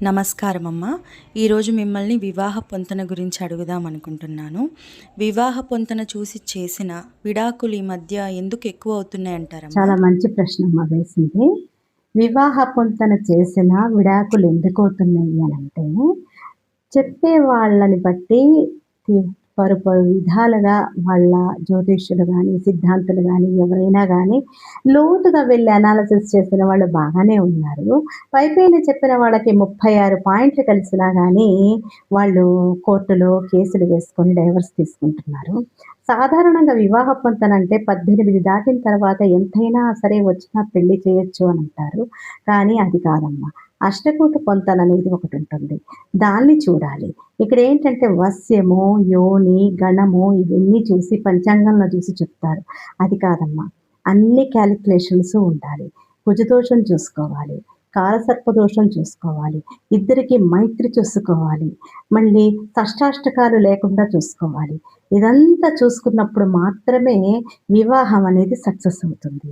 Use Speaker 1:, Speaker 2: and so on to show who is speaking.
Speaker 1: నమస్కారం అమ్మ. ఈరోజు మిమ్మల్ని వివాహ పొంతన గురించి అడుగుదాం అనుకుంటున్నాను. వివాహ పొంతన చూసి చేసిన విడాకులు ఈ మధ్య ఎందుకు ఎక్కువ అవుతున్నాయంటారమ్మా?
Speaker 2: చాలా మంచి ప్రశ్నమ్మ వేసింది. వివాహ పొంతన చేసిన విడాకులు ఎందుకవుతున్నాయి అనంటే, చెప్పే వాళ్ళని బట్టి తి పలు విధాలుగా వాళ్ళ జ్యోతిష్యులు గాని, సిద్ధాంతులు గాని, ఎవరైనా గాని లోతుగా వెళ్లి అనాలిసిస్ చేసిన వాళ్ళు బాగానే ఉన్నారు. పైపైన చెప్పిన వాళ్ళకి 36 పాయింట్లు కలిసినా గానీ, వాళ్ళు కోర్టులో కేసులు వేసుకొని డైవర్స్ తీసుకుంటున్నారు. సాధారణంగా వివాహ పొంతనంటే 18 దాటిన తర్వాత ఎంతైనా సరే వచ్చినా పెళ్లి చేయొచ్చు అనంటారు. కానీ అది కాదమ్మా. అష్టకూట పొంతననేది ఒకటుంటుంది. దాన్ని చూడాలి. ఇక్కడేంటంటే వస్యము, యోని, గణము ఇవన్నీ చూసి పంచాంగంలో చూసి చెప్తారు. అది కాదమ్మా. అన్ని క్యాలిక్యులేషన్స్ ఉండాలి. కుజదోషం చూసుకోవాలి. కాలసర్పదోషం చూసుకోవాలి. ఇద్దరికీ మైత్రి చూసుకోవాలి. మళ్ళీ షష్టాష్టకాలు లేకుండా చూసుకోవాలి. ఇదంతా చూసుకున్నప్పుడు మాత్రమే వివాహం అనేది సక్సెస్ అవుతుంది.